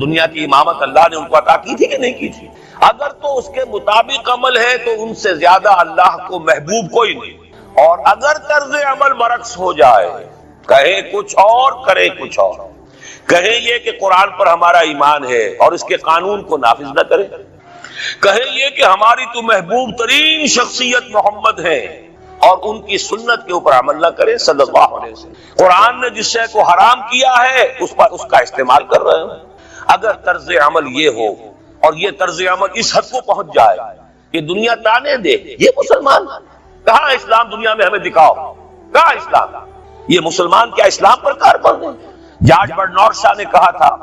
دنیا کی امامت اللہ نے ان کو عطا کی تھی کہ نہیں کی تھی؟ اگر تو اس کے مطابق عمل ہے تو ان سے زیادہ اللہ کو محبوب کوئی نہیں، اور اگر طرز عمل برعکس ہو جائے، کہے کچھ اور کرے کچھ اور، کہیں یہ کہ قرآن پر ہمارا ایمان ہے اور اس کے قانون کو نافذ نہ کرے، کہیں یہ کہ ہماری تو محبوب ترین شخصیت محمد ہے اور ان کی سنت کے اوپر عمل نہ کرے صلی اللہ علیہ وسلم، قرآن نے جس شے کو حرام کیا ہے اس پر اس کا استعمال کر رہے ہیں۔ اگر طرز عمل یہ ہو اور یہ طرز عمل اس حد کو پہنچ جائے کہ دنیا تانے دے یہ مسلمان، کہاں اسلام دنیا میں ہمیں دکھاؤ، کہاں اسلام؟ یہ مسلمان کیا اسلام پر کاربند ہے؟ جارج برنارڈ شاہ نے کہا تھا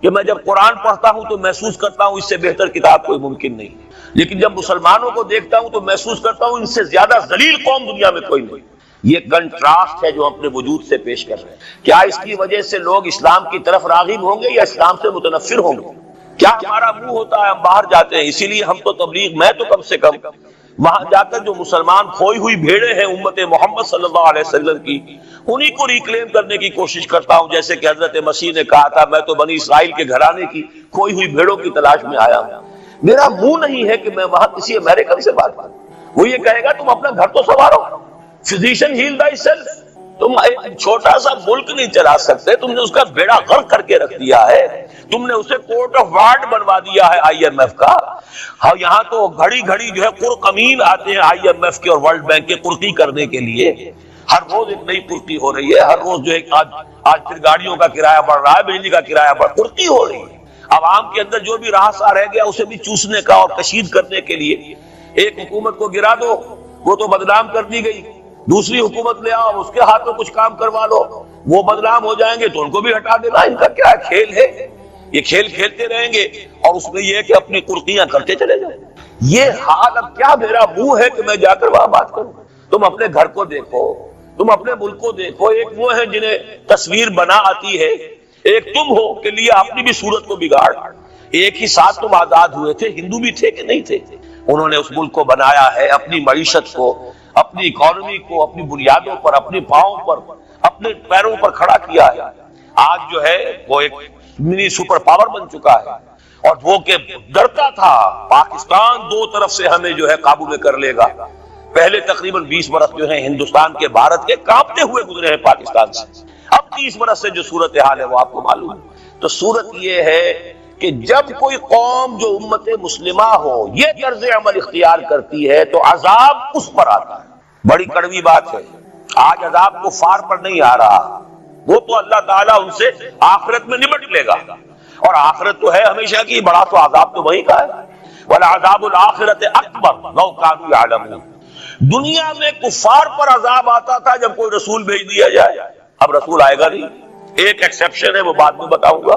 کہ میں جب قرآن پڑھتا ہوں تو محسوس کرتا ہوں اس سے بہتر کتاب کوئی ممکن نہیں، لیکن جب مسلمانوں کو دیکھتا ہوں تو محسوس کرتا ہوں ان سے زیادہ ذلیل قوم دنیا میں کوئی نہیں۔ یہ کنٹراسٹ ہے جو ہم اپنے وجود سے پیش کر رہے ہیں۔ کیا اس کی وجہ سے لوگ اسلام کی طرف راغب ہوں گے یا اسلام سے متنفر ہوں گے؟ کیا ہمارا منہ ہوتا ہے ہم باہر جاتے ہیں، اسی لیے ہم تو تبلیغ، میں تو کم سے کم وہاں جا کر جو مسلمان کھوئی ہوئی بھیڑیں ہیں امت محمد صلی اللہ علیہ وسلم کی، انہی کو ریکلیم کرنے کی کوشش کرتا ہوں، جیسے کہ حضرت مسیح نے کہا تھا میں تو بنی اسرائیل کے گھرانے کی کھوئی ہوئی بھیڑوں کی تلاش میں آیا ہوں۔ میرا منہ نہیں ہے کہ میں وہاں کسی امریکن سے بات کروں، وہ یہ کہے گا تم اپنا گھر تو سنوارو، فزیشن ہیل تھائی سیلف۔ تم ایک چھوٹا سا ملک نہیں چلا سکتے، تم نے اس کا بیڑا غرق کر کے رکھ دیا ہے، تم نے اسے کورٹ آف وارڈ بنوا دیا ہے IMF کا۔ ہاں یہاں تو گھڑی گھڑی جو ہے قرقمین آتے ہیں IMF کے اور ورلڈ بینک کے قرقی کرنے کے لیے، ہر روز ایک نئی قرقی ہو رہی ہے، ہر روز جو ہے آج پھر گاڑیوں کا کرایہ بڑھ رہا ہے، بجلی کا کرایہ بڑھ، قرقی ہو رہی ہے۔ عوام کے اندر جو بھی راستہ رہ گیا اسے بھی چوسنے کا اور کشید کرنے کے لیے ایک حکومت کو گرا دو، وہ تو بدنام کر دی گئی، دوسری حکومت لے آؤ اس کے ہاتھ میں کچھ کام کروا لو، وہ بدنام ہو جائیں گے تو ان کو بھی ہٹا دینا۔ ان کا کیا کھیل ہے؟ یہ کھیل کھیلتے رہیں گے اور اس میں یہ ہے کہ اپنی قرقیاں کرتے چلے جائیں۔ یہ حال اب کیا میرا منہ ہے کہ میں جا کر وہاں بات کروں؟ تم اپنے گھر کو دیکھو، تم اپنے ملک کو دیکھو، ایک وہ ہے جنہیں تصویر بنا آتی ہے، ایک تم ہو کہ لیا اپنی بھی صورت کو بگاڑ۔ ایک ہی ساتھ تم آزاد ہوئے تھے، ہندو بھی تھے کہ نہیں تھے؟ انہوں نے اس ملک کو بنایا ہے، اپنی معیشت کو، اپنی اکانومی کو اپنی بنیادوں پر، اپنے پاؤں پر، اپنے پیروں پر کھڑا کیا ہے۔ آج جو ہے وہ ایک منی سپر پاور بن چکا ہے، اور وہ کہ ڈرتا تھا پاکستان دو طرف سے ہمیں جو ہے قابو میں کر لے گا۔ پہلے تقریباً 20 برس جو ہیں ہندوستان کے، بھارت کے کانپتے ہوئے گزرے ہیں پاکستان سے، اب 30 برس سے جو صورتحال ہے وہ آپ کو معلوم ہے۔ تو صورت یہ ہے کہ جب کوئی قوم جو امت مسلمہ ہو یہ طرز عمل اختیار کرتی ہے تو عذاب اس پر آتا ہے۔ بڑی کڑوی بات ہے، آج عذاب کفار پر نہیں آ رہا، وہ تو اللہ تعالیٰ ان سے آخرت میں نمٹ لے گا، اور آخرت تو ہے ہمیشہ کی، بڑا تو عذاب تو وہی کا ہے۔ وَلَعَذَابُ الْآخِرَةِ أَكْبَرُ لَوْ كَانُوا يَعْلَمُونَ۔ دنیا میں کفار پر عذاب آتا تھا جب کوئی رسول بھیج دیا جائے، اب رسول آئے گا نہیں، ایک ایکسیپشن ہے وہ بعد میں بتاؤں گا،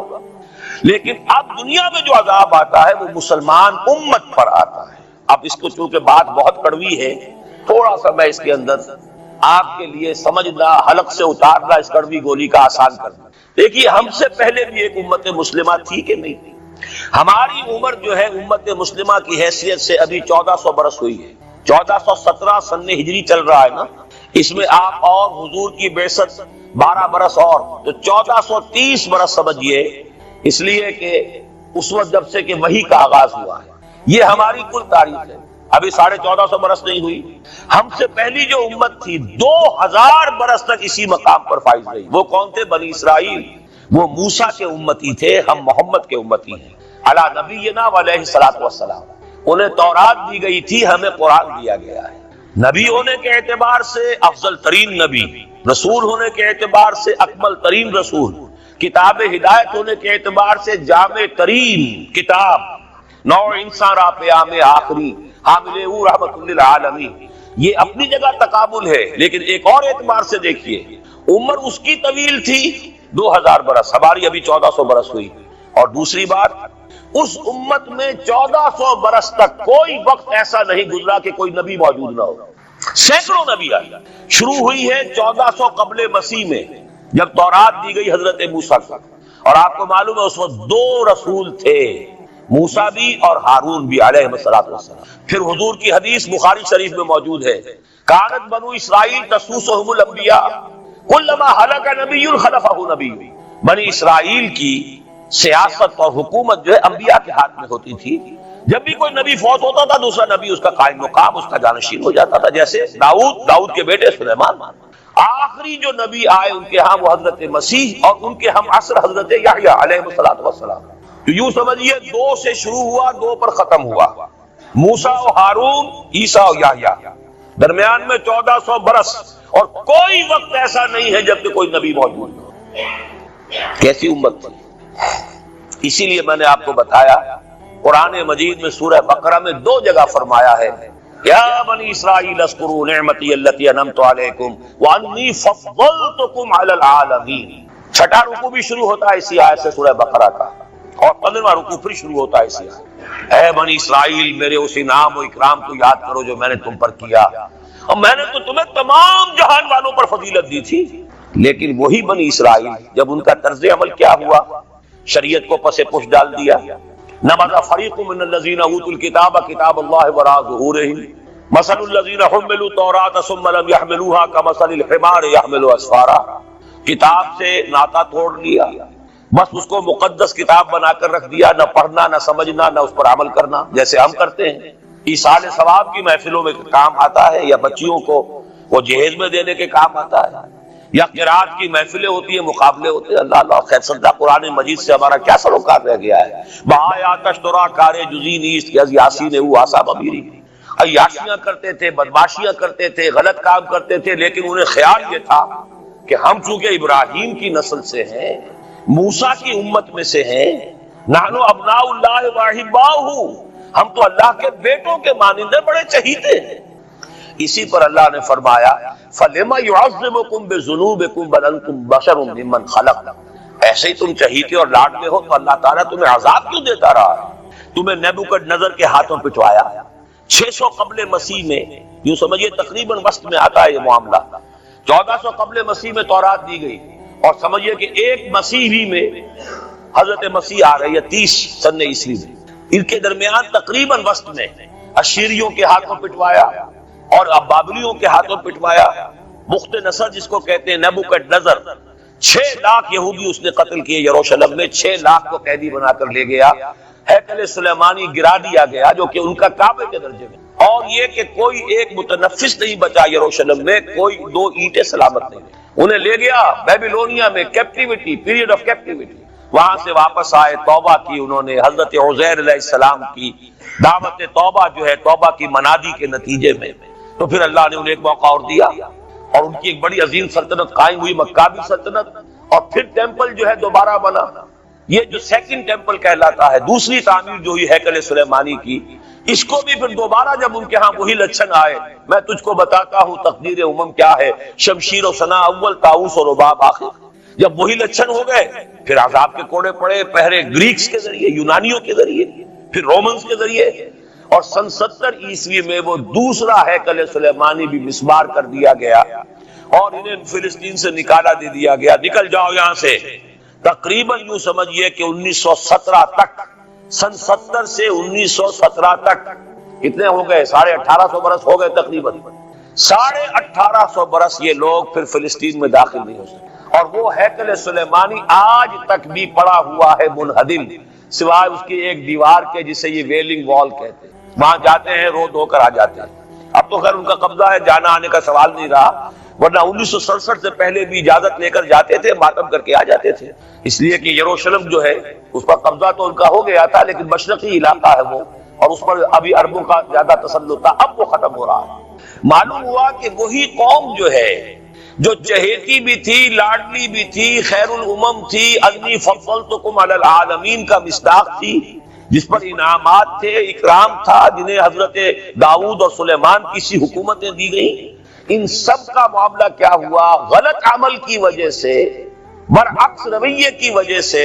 لیکن اب دنیا میں جو عذاب آتا ہے وہ مسلمان امت پر آتا ہے۔ اب اس کو چونکہ بات بہت کڑوی ہے، تھوڑا سا میں اس کے اندر آپ کے لیے سمجھنا، حلق سے اتارنا اس کڑوی گولی کا آسان کرنا۔ دیکھیے ہم سے پہلے بھی ایک امت مسلمہ تھی کہ نہیں تھی؟ ہماری عمر جو ہے امت مسلمہ کی حیثیت سے ابھی 1400 برس ہوئی ہے، 1417 سن ہجری چل رہا ہے نا، اس میں آپ اور حضور کی بعثت 12 برس اور، تو 1430 برس سمجھیے، اس لیے کہ اس وقت جب سے کہ وحی کا آغاز ہوا ہے، یہ ہماری کل تاریخ ہے، ابھی 1450 برس نہیں ہوئی۔ ہم سے پہلی جو امت تھی 2000 برس تک اسی مقام پر فائز رہی، وہ کون تھے؟ بنی اسرائیل، وہ موسیٰ کے امتی تھے، ہم محمد کے امتی ہیں علی نبینا علیہ الصلوۃ والسلام۔ انہیں تورات دی گئی تھی، ہمیں قرآن دیا گیا ہے۔ نبی ہونے کے اعتبار سے افضل ترین نبی، رسول ہونے کے اعتبار سے اکمل ترین رسول، کتاب ہدایت ہونے کے اعتبار سے جامع ترین کتاب، نوع انسان را پیام آخری حامل او رحمت للعالمین۔ یہ اپنی جگہ تقابل ہے، لیکن ایک اور اعتبار سے دیکھیے، عمر اس کی طویل تھی 2000 برس، ہماری ابھی 1400 برس ہوئی، اور دوسری بات اس امت میں 1400 برس تک کوئی وقت ایسا نہیں گزرا کہ کوئی نبی موجود نہ ہو، سینکڑوں نبی آئے۔ شروع ہوئی ہے 1400 قبل مسیح میں، جب تورات دی گئی حضرت موسیٰ کو، اور آپ کو معلوم ہے اس وقت 2 رسول تھے، موسیٰ بھی اور ہارون بھی علیہ السلام۔ پھر حضور کی حدیث بخاری شریف میں موجود ہے، کانت بنو اسرائیل تسوسہم الانبیاء کلما ہلک نبی خلفہ نبی۔ بنی اسرائیل کی سیاست اور حکومت جو ہے انبیاء کے ہاتھ میں ہوتی تھی. جب بھی کوئی نبی فوت ہوتا تھا دوسرا نبی اس کا قائم مقام، اس کا جانشین ہو جاتا تھا. جیسے داؤد کے بیٹے سلیمان، آخری جو نبی آئے ان کے ہاں وہ حضرت مسیح، اور ان کے ہم عصر حضرت یحییٰ علیہ السلام. تو یوں سمجھیے 2 سے شروع ہوا، 2 پر ختم ہوا. موسیٰ و ہارون، عیسیٰ و یحییٰ، درمیان میں 1400 برس، اور کوئی وقت ایسا نہیں ہے جب کہ کوئی نبی موجود ہو. کیسی امت تھی. اسی لیے میں نے آپ کو بتایا قرآن مجید میں سورہ بقرہ میں 2 جگہ فرمایا ہے یا بنی اسرائیل اذکروا نعمتی التی انعمت علیکم وانی فضلتکم علی العالمین. 6واں رکوع بھی شروع ہوتا ہے اسی آیت سے سورہ بقرہ کا، اور 15واں رکوع پھر شروع ہوتا ہے اسی آیت. اے بنی اسرائیل میرے اس انعام و اکرام کو یاد کرو جو میں نے تم پر کیا، اور میں نے تو تمہیں تمام جہان والوں پر فضیلت دی تھی. لیکن وہی بنی اسرائیل جب ان کا طرز عمل کیا ہوا، شریعت کو پس پش ڈال دیا. نبذ فریق من الذین اوتوا الکتاب کتاب اللہ وراء ظہورہم مثل الذین حملوا التوراۃ ثم لم يحملوها كمثل الحمار يحمل اسفارا. کتاب سے ناطا توڑ لیا، بس اس کو مقدس کتاب بنا کر رکھ دیا، نہ پڑھنا نہ سمجھنا نہ اس پر عمل کرنا جیسے ہم کرتے ہیں. ایصال ثواب کی محفلوں میں کام آتا ہے، یا بچیوں کو وہ جہیز میں دینے کے کام آتا ہے، یا قرات کی محفلیں ہوتی ہیں، مقابلے ہوتے ہیں. اللہ اللہ خیر سدا قرآن مجید سے ہمارا کیا سروکار رہ گیا ہے. بہایا کشترا کار جزی نیست کہ از یاسین او آسا بمیری. عیاشیاں کرتے تھے، بدماشیاں کرتے تھے، غلط کام کرتے تھے، لیکن انہیں خیال یہ تھا کہ ہم چونکہ ابراہیم کی نسل سے ہیں، موسیٰ کی امت میں سے ہیں، نحن ابناء اللہ واحباؤہ، ہم تو اللہ کے بیٹوں کے مانند بڑے چہیتے ہیں. اسی پر اللہ نے فرمایا فَلِمَ يُعَذِّبُكُمْ بِذُنُوبِكُمْ بَلْ أَنْتُمْ بَشَرٌ مِّمَّنْ خَلَقَ. ایسے ہی تم چہیتے اور لاڈلے ہو تو اللہ تعالیٰ تمہیں عذاب کیوں دیتا رہا ہے؟ تمہیں نیبوکڈنیزر کے ہاتھوں پٹوایا. 600 قبل مسیح میں، یوں سمجھیے تقریباً وسط میں آتا ہے یہ معاملہ. 1400 قبل مسیح میں تورات دی گئی، اور سمجھیے کہ ایک مسیحی میں حضرت مسیح آ رہی ہے 30 سن عیسوی میں. ان کے درمیان تقریباً وسط میں اشیریوں کے ہاتھوں پٹوایا اور اب بابلیوں کے ہاتھوں پٹوایا. بخت نصر جس کو کہتے ہیں، نیبوکڈنیزر، 6 لاکھ یہودی اس نے قتل کیے یروشلم میں. 6 لاکھ کو قیدی بنا کر لے گیا. ہیکل سلیمانی گرا دیا گیا جو کہ ان کا کعبے کے درجے میں. اور یہ کہ کوئی ایک متنفس نہیں بچا یروشلم میں، کوئی 2 اینٹیں سلامت نہیں. انہیں لے گیا بیبیلونیا میں، کیپٹیوٹی، پیریڈ آف کیپٹیوٹی. وہاں سے واپس آئے، توبہ کی انہوں نے، حضرت عزیر علیہ السلام کی دعوت توبہ جو ہے توبہ کی منادی کے نتیجے میں. تو پھر اللہ نے انہیں ایک موقع اور دیا، اور ان کی ایک بڑی عظیم سلطنت قائم ہوئی، مکابی سلطنت. اور پھر ٹیمپل جو ہے دوبارہ بنا، یہ جو سیکنڈ ٹیمپل کہلاتا ہے، دوسری تعمیر جو ہوئی ہیکل سلیمانی کی. اس کو بھی پھر دوبارہ جب ان کے ہاں وہی لچھن آئے، میں تجھ کو بتاتا ہوں تقدیر امم کیا ہے، شمشیر و ثنا اول، طاؤس و رباب آخر. جب وہی لچھن ہو گئے پھر عذاب کے کوڑے پڑے، پہرے گریکس کے ذریعے، یونانیوں کے ذریعے، پھر رومنز کے ذریعے. اور سن 70 عیسوی میں وہ دوسرا ہیکل سلیمانی بھی مسمار کر دیا گیا، اور انہیں فلسطین سے نکالا دے دیا گیا. نکل جاؤ یہاں سے. تقریباً یوں سمجھیے کہ 1917 تک، سن 70 سے 1917 تک کتنے ہو گئے؟ 1850 برس ہو گئے تقریباً. 1850 برس یہ لوگ پھر فلسطین میں داخل نہیں ہو سکے. اور وہ ہیکل سلیمانی آج تک بھی پڑا ہوا ہے منہدم، سوائے اس کی ایک دیوار کے جسے یہ ویلنگ وال کہتے ہیں. وہاں جاتے ہیں، رو دھو کر آ جاتے ہیں. اب تو خیر ان کا قبضہ ہے، جانا آنے کا سوال نہیں رہا، ورنہ 1967 سے پہلے بھی اجازت لے کر جاتے تھے، ماتم کر کے آ جاتے تھے. اس لیے کہ یروشلم جو ہے اس پر قبضہ تو ان کا ہو گیا تھا، لیکن مشرقی علاقہ ہے وہ، اور اس پر ابھی عربوں کا زیادہ تسلط تھا. اب وہ ختم ہو رہا ہے. معلوم ہوا کہ وہی قوم جو ہے جو چہیتی بھی تھی، لاڈلی بھی تھی، خیر الامم تھی، انی فضلتکم علی العالمین کا مصداق تھی، جس پر انعامات تھے، اکرام تھا، جنہیں حضرت داؤد اور سلیمان کی سی حکومتیں دی گئیں. ان سب کا معاملہ کیا ہوا؟ غلط عمل کی وجہ سے، برعکس رویے کی وجہ سے.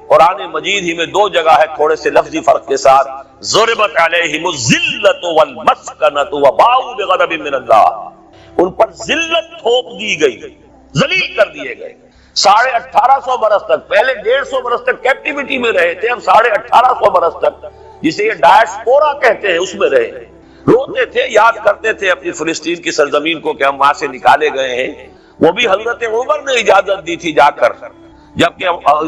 قرآن مجید ہی میں 2 جگہ ہے تھوڑے سے لفظی فرق کے ساتھ، ضربت علیہم الذلۃ والمسکنۃ وباؤوا بغضب من اللہ. ان پر ذلت تھوپ دی گئی، ذلیل کر دیے گئے. 1850 برس تک، پہلے 150 برس تک کیپٹیوٹی میں رہے تھے، اب 1850 برس تک جسے یہ ڈائسپورا کہتے ہیں اس میں رہے. روتے تھے، یاد کرتے تھے اپنی فلسطین کی سرزمین کو کہ ہم وہاں سے نکالے گئے ہیں. وہ بھی حضرت عمر نے اجازت دی تھی جا کر جبکہ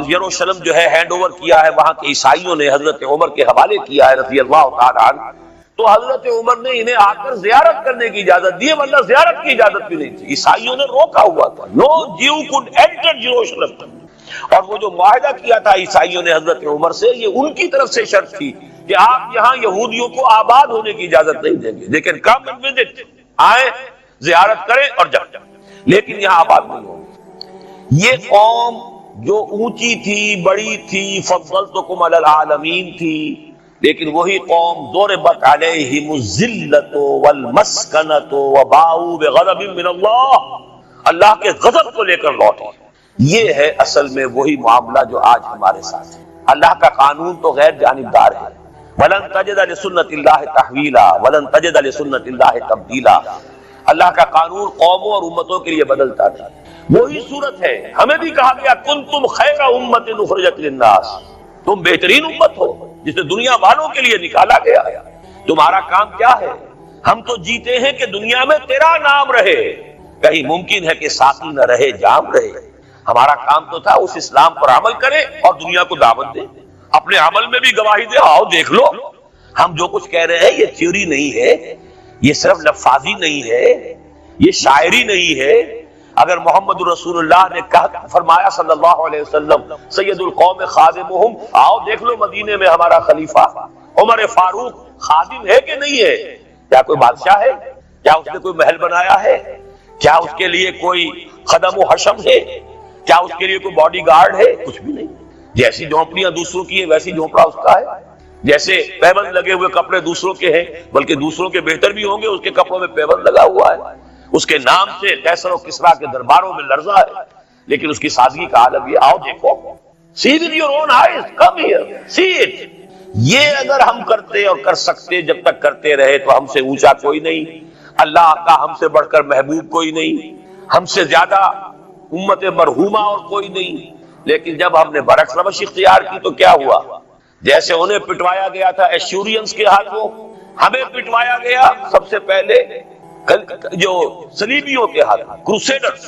یروشلم جو ہے ہینڈ اوور کیا ہے وہاں کے عیسائیوں نے، حضرت عمر کے حوالے کیا ہے رضی اللہ تعالیٰ عنہ، تو حضرت عمر نے انہیں آ کر زیارت کرنے کی اجازت دی، ورنہ زیارت کی اجازت بھی نہیں تھی، عیسائیوں نے روکا ہوا تھا، نو جیو کوڈ انٹر یروشلم۔ اور وہ جو معاہدہ کیا تھا عیسائیوں نے حضرت عمر سے، یہ ان کی طرف سے شرط تھی کہ آپ یہاں یہودیوں کو آباد ہونے کی اجازت نہیں دیں گے، لیکن کم اینڈ وزٹ، آئیں زیارت کریں اور جائیں، لیکن یہاں آباد نہیں ہوگی۔ یہ قوم جو اونچی تھی، بڑی تھی، فضلتکم علی العالمین تھی، لیکن وہی قوم ضربت علیہم الذلۃ والمسکنۃ وباؤوا بغضب من اللہ کے غضب کو لے کر لوٹے۔ یہ ہے اصل میں وہی معاملہ جو آج ہمارے ساتھ ہے۔ اللہ کا قانون تو غیر جانبدار ہے، وَلَن تَجِدَ لِسُنَّتِ اللَّهِ تَحْوِيلًا وَلَن تَجِدَ لِسُنَّتِ اللَّهِ تَبْدِيلًا۔ اللہ کا قانون قوموں اور امتوں کے لیے بدلتا نہیں، وہی صورت ہے۔ ہمیں بھی کہا گیا کنتم خیر امت اخرجت للناس، تم بہترین امت ہو جسے دنیا والوں کے لیے نکالا گیا ہے۔ تمہارا کام کیا ہے؟ ہم تو جیتے ہیں کہ دنیا میں تیرا نام رہے، کہیں ممکن ہے کہ ساقی نہ رہے جام رہے۔ ہمارا کام تو تھا اس اسلام پر عمل کرے اور دنیا کو دعوت دے، اپنے عمل میں بھی گواہی دے، آؤ دیکھ لو ہم جو کچھ کہہ رہے ہیں یہ تھیوری نہیں ہے، یہ صرف لفاظی نہیں ہے، یہ شاعری نہیں ہے۔ اگر محمد رسول اللہ نے فرمایا صلی اللہ علیہ وسلم سید القوم خادمہم، آؤ دیکھ لو مدینے میں ہمارا خلیفہ عمر فاروق خادم ہے کہ نہیں ہے؟ کیا کوئی بادشاہ ہے؟ کیا اس نے کوئی محل بنایا ہے؟ کیا اس کے لیے کوئی خدم و حشم ہے؟ کیا اس کے لیے کوئی باڈی گارڈ ہے؟ کچھ بھی نہیں۔ جیسی جھونپڑیاں دوسروں کی ہیں ویسی جھونپڑا اس کا ہے، جیسے پیبند لگے ہوئے کپڑے دوسروں کے ہیں بلکہ دوسروں کے بہتر بھی ہوں گے، اس کے کپڑوں میں پیبند لگا ہوا ہے، اس کے نام سے قیصر و کسریٰ کے درباروں میں لرزہ ہے، لیکن اس کی سادگی کا عالم یہ، آؤ دیکھو، see with your own eyes, come here, see it۔ یہ اگر ہم کرتے اور کر سکتے، جب تک کرتے رہے تو ہم سے اونچا کوئی نہیں، اللہ کا ہم سے بڑھ کر محبوب کوئی نہیں، ہم سے زیادہ امت مرحومہ اور کوئی نہیں۔ لیکن جب ہم نے برعکس روش اختیار کی تو کیا ہوا؟ جیسے انہیں پٹوایا گیا تھا ایشورینز کے ہاتھوں، ہمیں پٹوایا گیا سب سے پہلے جو صلیبیوں کے ہاتھوں، کروسیڈرز۔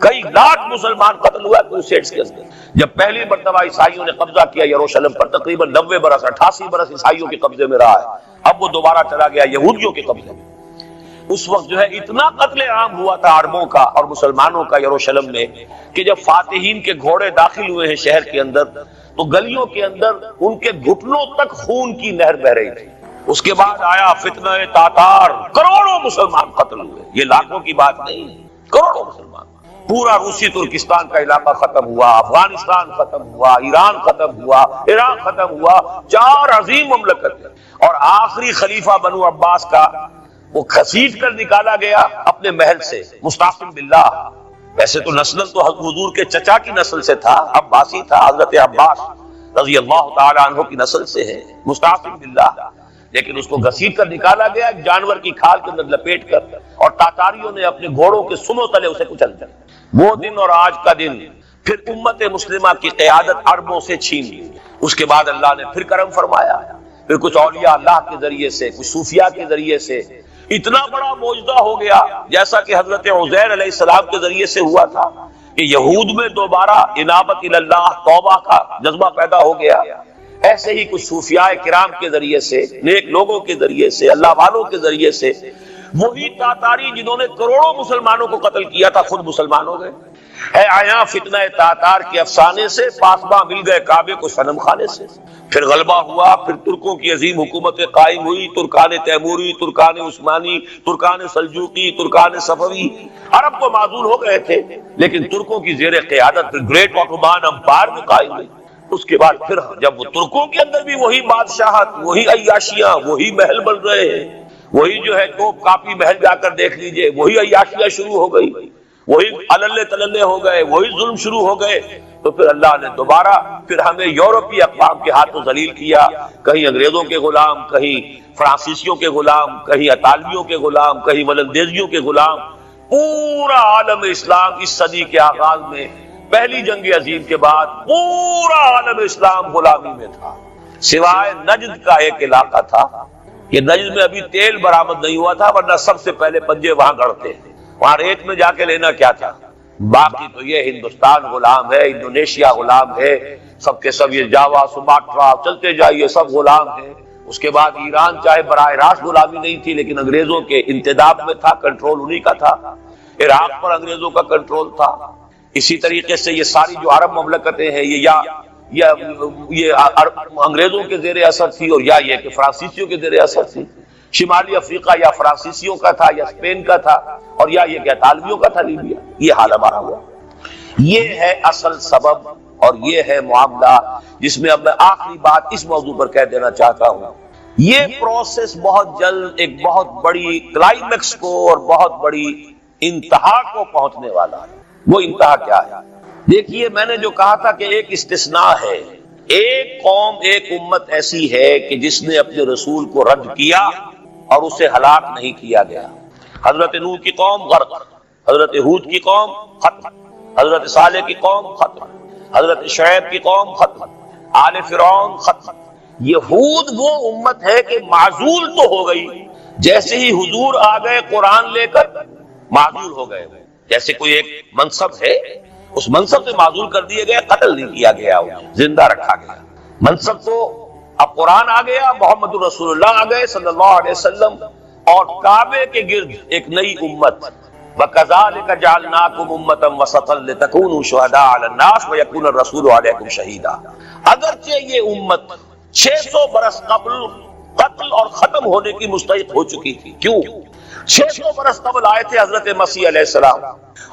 کئی لاکھ مسلمان قتل ہوا کروسیڈز کے اندر۔ جب پہلی مرتبہ عیسائیوں نے قبضہ کیا یروشلم پر، تقریباً 90 برس 88 برس عیسائیوں کے قبضے میں رہا ہے، اب وہ دوبارہ چلا گیا یہودیوں کے قبضے میں۔ اس وقت جو ہے اتنا قتل عام ہوا تھا عربوں کا اور مسلمانوں کا یروشلم میں کہ جب فاتحین کے گھوڑے داخل ہوئے ہیں شہر کے اندر تو گلیوں کے اندر ان کے گھٹنوں تک خون کی نہر بہ رہی تھی۔ اس کے بعد آیا فتنہ تاتار، کروڑوں مسلمان قتل ہوئے، یہ لاکھوں کی بات نہیں، کروڑوں مسلمان۔ پورا روسی ترکستان کا علاقہ ختم ہوا، افغانستان ختم ہوا، ایران ختم ہوا، عراق ختم ہوا، 4 عظیم مملکت، اور آخری خلیفہ بنو عباس کا وہ کھسیٹ کر نکالا گیا اپنے محل سے، مستعصم باللہ۔ ویسے تو نسل تو حضور کے چچا کی نسل سے تھا، عباسی تھا، حضرت عباس رضی اللہ تعالی عنہ کی نسل سے ہے، مستعصم باللہ، لیکن اس کو گھسیٹ کر نکالا گیا ایک جانور کی کھال کے اندر لپیٹ کر، اور تاتاریوں نے اپنے گھوڑوں کے سنوں تلے اسے کچل دیا۔ وہ دن اور آج کا دن پھر امت مسلمہ کی قیادت عربوں سے چھین لی۔ اس کے بعد اللہ نے پھر کرم فرمایا، پھر کچھ اولیاء اللہ کے ذریعے سے، کچھ صوفیاء کے ذریعے سے اتنا بڑا معجزہ ہو گیا، جیسا کہ حضرت عزیر علیہ السلام کے ذریعے سے ہوا تھا کہ یہود میں دوبارہ انابت اللہ، توبہ کا جذبہ پیدا ہو گیا۔ ایسے ہی کچھ صوفیاء کرام کے ذریعے سے، نیک لوگوں کے ذریعے سے، اللہ والوں کے ذریعے سے، وہی تاتاری جنہوں نے کروڑوں مسلمانوں کو قتل کیا تھا خود مسلمان ہو گئے۔ ہے آیا فتنہ تاتار کے افسانے سے، پاسباں مل گئے کعبے کو صنم خانے سے۔ پھر غلبہ ہوا، پھر ترکوں کی عظیم حکومتیں قائم ہوئی، ترکان تیموری، Terken Usmani, Terken Seljuqi, Terken صفوی۔ عرب کو معذور ہو گئے تھے، لیکن ترکوں کی زیر قیادت پھر گریٹ آٹومان امپائر میں قائم ہوئی۔ اس کے بعد پھر جب وہ ترکوں کے اندر بھی وہی بادشاہت، وہی عیاشیاں، وہی محل بن رہے ہیں، وہی جو ہے توپ کاپی محل جا کر دیکھ لیجئے، وہی عیاشیاں شروع ہو گئی، وہی اللے تللے ہو گئے، وہی ظلم شروع ہو گئے، تو پھر اللہ نے دوبارہ پھر ہمیں یورپی اقوام کے ہاتھوں ذلیل کیا، کہیں انگریزوں کے غلام، کہیں فرانسیسیوں کے غلام، کہیں اطالویوں کے غلام، کہیں ولندیزیوں کے غلام۔ پورا عالم اسلام اس صدی کے آغاز میں، پہلی جنگ عظیم کے بعد، پورا عالم اسلام غلامی میں تھا، سوائے نجد کا ایک علاقہ تھا۔ یہ نجد میں ابھی تیل برآمد نہیں ہوا تھا، ورنہ سب سے پہلے پنجے وہاں گڑتے ہیں، وہاں ریت میں جا کے لینا کیا تھا، باقی تو یہ ہندوستان غلام ہے، انڈونیشیا غلام ہے، سب کے سب یہ جاوا سماٹرا چلتے جائیے سب غلام ہیں۔ اس کے بعد ایران چاہے براہ راست غلامی نہیں تھی لیکن انگریزوں کے انتداب میں تھا، کنٹرول انہی کا تھا۔ عراق پر انگریزوں کا کنٹرول تھا۔ اسی طریقے سے یہ ساری جو عرب مملکتیں ہیں یہ انگریزوں کے زیر اثر تھی، اور یا یہ کہ فرانسیسیوں کے زیر اثر تھی۔ شمالی افریقہ یا فرانسیسیوں کا تھا یا اسپین کا تھا، اور یا یہ کہ اطالویوں کا تھا لیبیا۔ یہ حال ہمارا ہوا۔ یہ ہے اصل سبب اور یہ ہے معاملہ جس میں اب میں آخری بات اس موضوع پر کہہ دینا چاہتا ہوں۔ یہ پروسیس بہت جلد ایک بہت بڑی کلائمیکس کو اور بہت بڑی انتہا کو پہنچنے والا ہے۔ وہ انتہا کیا ہے؟ دیکھیے، میں نے جو کہا تھا کہ ایک استثناء ہے، ایک قوم ایک امت ایسی ہے کہ جس نے اپنے رسول کو رد کیا اور اسے ہلاک نہیں کیا گیا۔ حضرت نوح کی قوم غرق، حضرت ہود کی قوم ختم، حضرت صالح کی قوم ختم، حضرت شعیب کی قوم ختم، آل فرعون ختم۔ یہود وہ امت ہے کہ معزول تو ہو گئی، جیسے ہی حضور آ گئے قرآن لے کر معزول ہو گئے۔ جیسے کوئی ایک منصب ہے، اس منصب سے معزول کر دیے گئے، قتل نہیں کیا گیا، زندہ رکھا گیا۔ منصب تو اب قرآن آ گیا، محمد رسول اللہ آ گئے صلی اللہ علیہ وسلم، اور کعبے کے گرد ایک نئی امت۔ وَكَذَلِكَ جَعَلْنَاكُمْ أُمَّةً وَسَطًا لِتَكُونُوا شُهَدَاءَ عَلَى النَّاسِ وَيَكُونَ الرَّسُولُ عَلَيْكُمْ شَهِيدًا۔ اگرچہ یہ امت 600 برس قبل قتل اور ختم ہونے کی مستحق ہو چکی تھی۔ کیوں؟ 600 برس قبل آئے تھے حضرت مسیح علیہ السلام،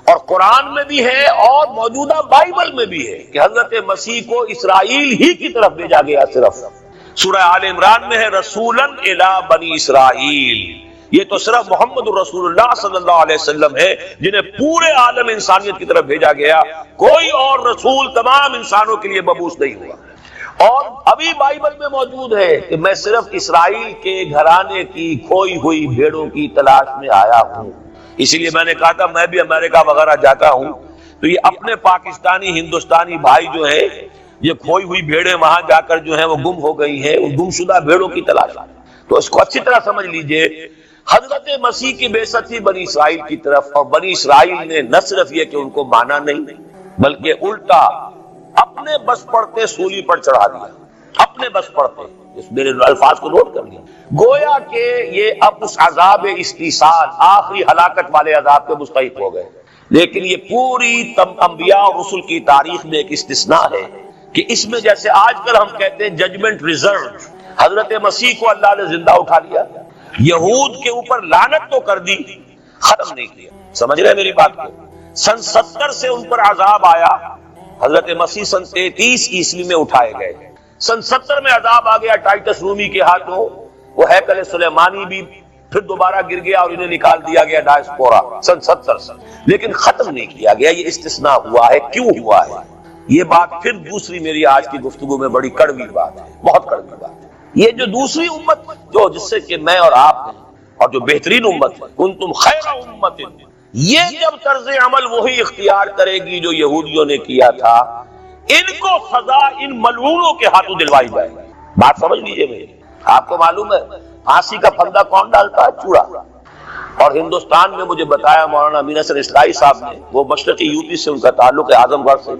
اور قرآن میں بھی ہے اور موجودہ بائبل میں بھی ہے کہ حضرت مسیح کو اسرائیل ہی کی طرف بھیجا گیا۔ صرف سورہ آل عمران میں ہے رسولاً الی بنی اسرائیل۔ یہ تو صرف محمد رسول اللہ صلی اللہ علیہ وسلم ہے جنہیں پورے عالم انسانیت کی طرف بھیجا گیا، کوئی اور رسول تمام انسانوں کے لیے مبعوث نہیں ہوا۔ اور ابھی بائبل میں موجود ہے کہ میں صرف اسرائیل کے گھرانے کی کھوئی ہوئی بھیڑوں کی تلاش میں آیا ہوں۔ اسی لیے میں نے کہا تھا میں بھی امریکہ وغیرہ جاتا ہوں تو یہ اپنے پاکستانی ہندوستانی بھائی جو ہیں، یہ کھوئی ہوئی بھیڑیں وہاں جا کر جو ہیں وہ گم ہو گئی ہیں، ان گم شدہ بھیڑوں کی تلاش۔ تو اس کو اچھی طرح سمجھ لیجئے، حضرت مسیح کی بعثت تھی بنی اسرائیل کی طرف، اور بنی اسرائیل نے نہ صرف یہ کہ ان کو مانا نہیں بلکہ الٹا اپنے بس پڑتے سولی پر چڑھا دیا، اپنے بس پڑتے۔ اس میرے الفاظ کو نوٹ کر لیا، گویا کہ یہ اب اس عذاب استیصال، آخری ہلاکت والے عذاب کے مستحق ہو گئے۔ لیکن یہ پوری انبیاء اور رسل کی تاریخ میں ایک استثناء ہے کہ اس میں جیسے آج کل ہم کہتے ہیں ججمنٹ ریزرو، حضرت مسیح کو اللہ نے زندہ اٹھا لیا، یہود کے اوپر لعنت تو کر دی، ختم نہیں کیا۔ سمجھ رہے میری بات کو؟ سن 70 سے ان پر عذاب آیا، حضرت مسیح سن 33 عیسوی میں اٹھائے گئے۔ سن 70 میں عذاب آ گیا ٹائٹس رومی کے ہاتھوں، وہ ہیکل سلیمانی بھی پھر دوبارہ گر گیا اور انہیں نکال دیا گیا ڈائسپورا سن 70 سے، لیکن ختم نہیں کیا گیا۔ یہ استثناء ہوا ہے، کیوں ہوا ہے؟ یہ بات پھر دوسری میری آج کی گفتگو میں بڑی کڑوی بات ہے، بہت کڑوی بات ہے۔ یہ جو دوسری امت جو جس سے کہ میں اور آپ ہیں، اور جو بہترین امت ہے، کنتم خیر امت، یہ جب طرز عمل وہی اختیار کرے گی جو یہودیوں نے کیا تھا، ان کو سزا ان ملعونوں کے ہاتھوں دلوائی جائے گی۔ بات سمجھ لیجئے میری۔ آپ کو معلوم ہے پھانسی کا پھندا کون ڈالتا ہے؟ چوڑا۔ اور ہندوستان میں مجھے بتایا مولانا امین حسن اسلائی صاحب نے، وہ مشرقی یوپی سے ان کا تعلق ہے، اعظم گڑھ سے،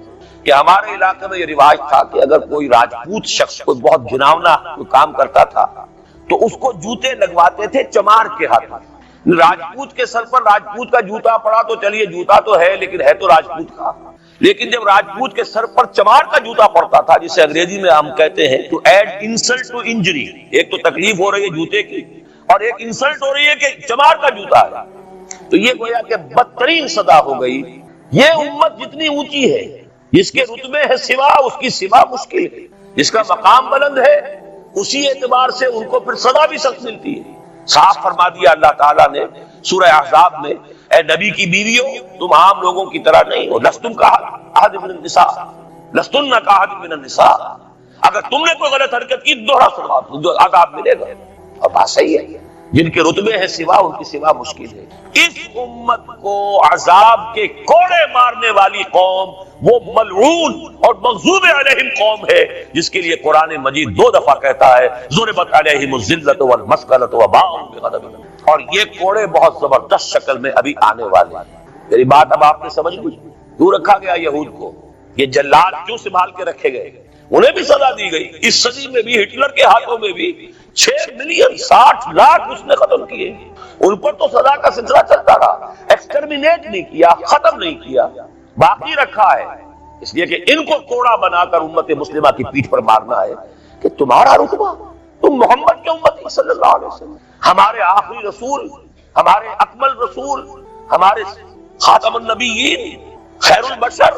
کہ ہمارے علاقے میں یہ رواج تھا کہ اگر کوئی راجپوت شخص کوئی بہت گھناؤنا کوئی کام کرتا تھا تو اس کو جوتے لگواتے تھے چمار کے ہاتھ۔ راجپوت کے سر پر راجپوت کا جوتا پڑا تو چلیے جوتا تو ہے لیکن ہے تو راجپوت کا، لیکن جب راجپوت کے سر پر چمار کا جوتا پڑتا تھا، جسے انگریزی میں ہم کہتے ہیں to add insult to injury, ایک تو تکلیف ہو رہی ہے جوتے کی اور ایک انسلٹ ہو رہی ہے کہ چمار کا جوتا ہے، تو یہ گویا کہ بدترین سزا ہو گئی۔ یہ امت جتنی اونچی ہے، جس کے رتبے ہے سوا، اس کی سوا مشکل ہے، جس کا مقام بلند ہے، اسی اعتبار سے ان کو پھر سزا بھی سخت ملتی ہے۔ صاف فرما دیا اللہ تعالیٰ نے سورہ احزاب میں، اے نبی کی بیویوں تم عام لوگوں کی طرح نہیں ہو، لستم کاحد من النساء، لستن کاحد من النساء، اگر تم نے کوئی غلط حرکت کی دوہرا ثواب جو عذاب ملے گا۔ اور بات صحیح ہے، جن کے رتبے ہیں سوا ان کی سوا مشکل ہے۔ اس امت کو عذاب کے کوڑے مارنے والی قوم وہ ملعون اور مغضوب علیہم قوم ہے، جس کے لیے قرآن مجید 2 دفعہ کہتا ہے ضربت علیہم الذلۃ والمسکنۃ وباءوا بغضب، اور یہ کوڑے بہت زبردست شکل میں ابھی آنے والے ہیں۔ میری بات اب آپ نے سمجھ لی؟ کیوں رکھا گیا یہود کو؟ یہ جلاد کیوں سنبھال کے رکھے گئے؟ انہیں بھی سزا دی گئی. اس صدی میں بھی ہٹلر کے ہاتھوں میں بھی 6 ملین 60 لاکھ اس نے ختم کیے. ان پر تو سزا کا سلسلہ چلتا رہا، ایکسٹرمینیٹ نہیں کیا، ختم نہیں کیا، باقی رکھا ہے. اس لیے کہ ان کو کوڑا بنا کر امت مسلمہ کی پیٹھ پر مارنا ہے کہ تمہارا رتبہ، تم محمد کے امتی صلی اللہ علیہ وسلم، ہمارے آخری رسول، ہمارے اکمل رسول، ہمارے خاتم النبیین، خیر البشر،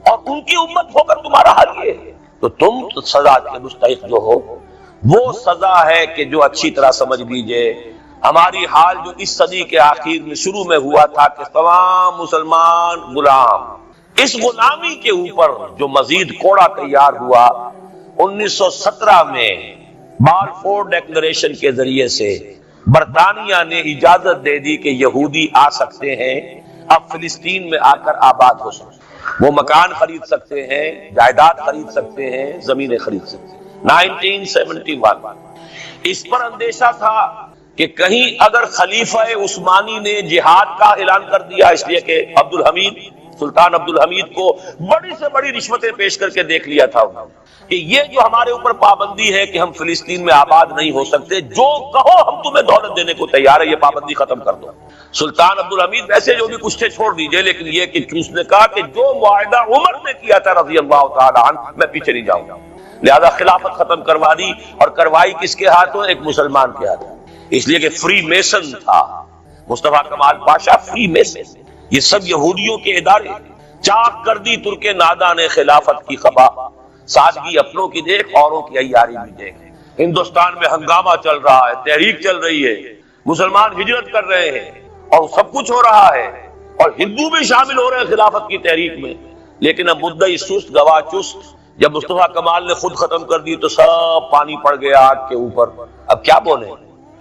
اور ان کی امت ہو کر تمہارا حال یہ ہے. تو تم سزا کے مستحق جو ہو، وہ سزا ہے کہ جو اچھی طرح سمجھ لیجئے ہماری حال جو اس صدی کے آخر میں شروع میں ہوا تھا کہ تمام مسلمان غلام، اس غلامی کے اوپر جو مزید کوڑا تیار ہوا 1917 میں بالفور ڈیکلریشن کے ذریعے سے برطانیہ نے اجازت دے دی کہ یہودی آ سکتے ہیں، اب فلسطین میں آ کر آباد ہو سکتے ہیں، وہ مکان خرید سکتے ہیں، جائیداد خرید سکتے ہیں، زمینیں خرید سکتے ہیں. 1971 اس پر اندیشہ تھا کہ کہیں اگر خلیفہ عثمانی نے جہاد کا اعلان کر دیا، اس لیے کہ سلطان عبد الحمید کو بڑی سے بڑی رشوتیں پیش کر کے دیکھ لیا تھا انہوں نے کہ یہ جو ہمارے اوپر پابندی ہے کہ ہم فلسطین میں آباد نہیں ہو سکتے، جو کہو ہم تمہیں دولت دینے کو تیار ہے، یہ پابندی ختم کر دو. سلطان عبد الحمید ویسے جو بھی کچھ تھے چھوڑ دیجئے، لیکن یہ کہ اس نے کہا کہ جو معاہدہ عمر نے کیا تھا رضی اللہ تعالی عنہ، میں پیچھے نہیں جاؤں گا. لہذا خلافت ختم کروا دی، اور کروائی کس کے ہاتھوں؟ ایک مسلمان کے ہاتھوں. اس لیے کہ فری میسن تھا مصطفیٰ کمال پاشا، فری میسن. یہ سب یہودیوں کے ادارے. چاک کر دی ترک نادا نے خلافت کی خبا، سادگی اپنوں کی دیکھ، اوروں کی عیاری بھی دیکھ. ہندوستان میں ہنگامہ چل رہا ہے، تحریک چل رہی ہے، مسلمان ہجرت کر رہے ہیں اور سب کچھ ہو رہا ہے، اور ہندو بھی شامل ہو رہے ہیں خلافت کی تحریک میں. لیکن اب مدعی سست گواہ چست. جب مصطفیٰ کمال نے خود ختم کر دی تو سب پانی پڑ گیا آگ کے اوپر. اب کیا بولیں،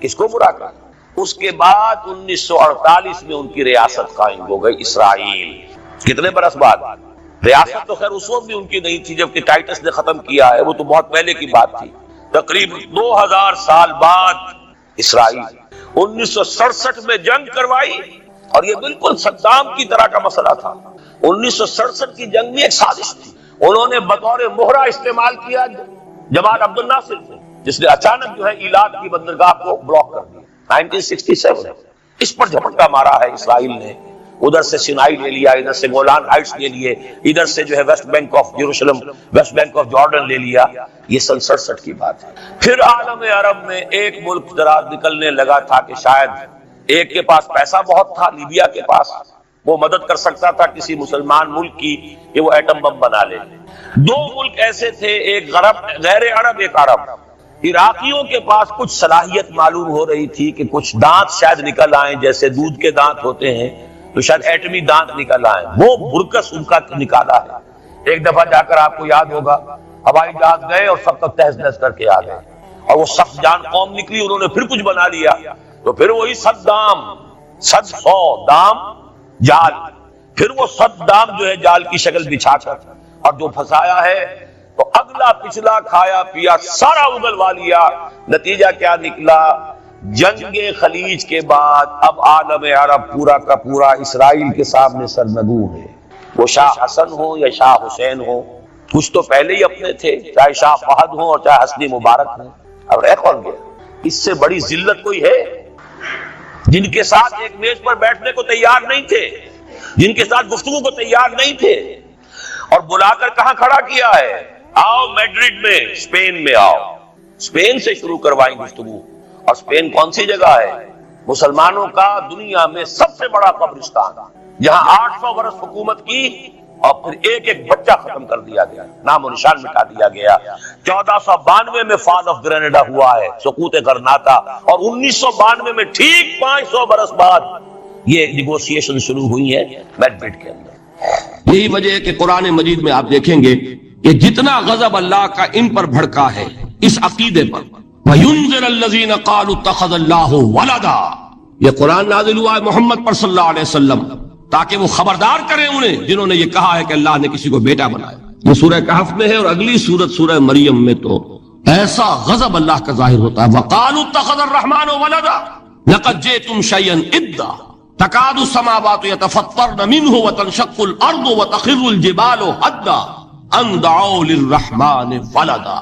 کس کو برا کریں؟ اس کے بعد 1948 میں ان کی ریاست قائم ہو گئی اسرائیل. کتنے برس بعد؟ ریاست تو خیر اس وقت بھی ان کی نہیں تھی جبکہ ٹائٹس نے ختم کیا ہے، وہ تو بہت پہلے کی بات تھی. تقریباً 2000 سال بعد اسرائیل 1967 میں جنگ کروائی، اور یہ بالکل صدام کی طرح کا مسئلہ تھا. 1967 کی جنگ میں ایک سازش تھی. انہوں نے بطور مہرہ استعمال کیا جمال عبد الناصر سے، جس نے اچانک جو ہے ایلات کی بندرگاہ کو بلاک کر دیا 1967. اس پر جھپٹا مارا ہے اسرائیل نے. ادھر سے سینائی لے لیا، ادھر سے گولان ہائٹس لے لیے، ادھر سے جو ہے West Bank of Jerusalem, West Bank of Jordan لے لیا. یہ 67 کی بات ہے. پھر عالم عرب میں ایک ملک ذرا نکلنے لگا تھا کہ شاید ایک کے پاس پیسہ بہت تھا، لیبیا کے پاس، وہ مدد کر سکتا تھا کسی مسلمان ملک کی کہ وہ ایٹم بم بنا لے. 2 ملک ایسے تھے، ایک غیر عرب، ایک عرب. عراقیوں کے پاس کچھ صلاحیت معلوم ہو رہی تھی کہ کچھ دانت شاید نکل آئیں، جیسے دودھ کے دانت ہوتے ہیں تو شاید ایٹمی دانت نکل آئیں. وہ برکس ان کا نکالا ہے. ایک دفعہ جا کر آپ کو یاد ہوگا ہوائی جہاز گئے اور سب تک تہز نہز کر کے آ گئے، اور وہ سخت جان قوم نکلی، انہوں نے پھر کچھ بنا لیا. تو پھر وہی 100 دام جال، پھر وہ 100 دام جو ہے جال کی شکل بچھا کر، اور جو پھنسایا ہے تو اگلا پچھلا کھایا پیا سارا اگلوا لیا. نتیجہ کیا نکلا؟ جنگ خلیج کے بعد اب عالم عرب پورا کا پورا اسرائیل کے سامنے سرنگوں ہے. وہ شاہ حسن ہو یا شاہ حسین ہو، کچھ تو پہلے ہی اپنے تھے، چاہے شاہ فہد ہو اور چاہے حسنی مبارک ہو. اب رہ کون گیا؟ اس سے بڑی ذلت کوئی ہے؟ جن کے ساتھ ایک میز پر بیٹھنے کو تیار نہیں تھے، جن کے ساتھ گفتگو کو تیار نہیں تھے، اور بلا کر کہاں کھڑا کیا ہے؟ آؤ میڈرڈ میں، اسپین میں آؤ. اسپین سے شروع کروائیں گفتگو. اور اسپین کون سی جگہ ہے؟ مسلمانوں کا دنیا میں سب سے بڑا قبرستان، جہاں 800 برس حکومت کی اور پھر ایک ایک بچہ ختم کر دیا گیا، نام و نشان مٹا دیا گیا. 1492 میں فال آف گرینیڈا ہوا ہے، سقوط غرناطہ، اور 1992 میں ٹھیک 500 برس بعد یہ نیگوشیشن شروع ہوئی ہے میڈرڈ کے اندر. یہی وجہ ہے کہ قرآن مجید میں آپ دیکھیں گے کہ جتنا غضب اللہ کا ان پر بھڑکا ہے اس عقیدے پر، وَيُنذِرَ الَّذِينَ قَالُوا اتَّخَذَ اللَّهُ وَلَدًا، یہ قرآن نازل ہوا ہے محمد پر صلی اللہ علیہ وسلم تاکہ وہ خبردار کریں انہیں جنہوں نے یہ کہا ہے کہ اللہ نے کسی کو بیٹا بنایا. یہ سورہ کہف میں ہے، اور اگلی سورت سورہ مریم میں تو ایسا غضب اللہ کا ظاہر ہوتا ہے. وَقَالُوا اتَّخَذَ الرَّحْمَنُ وَلَدًا لَقَدْ جِئْتُمْ شَيْئًا إِدًّا، تکاد السماوات یتفطرن منہ وتنشق الارض وتخر الجبال حدا ان دعوا للرحمن ولدا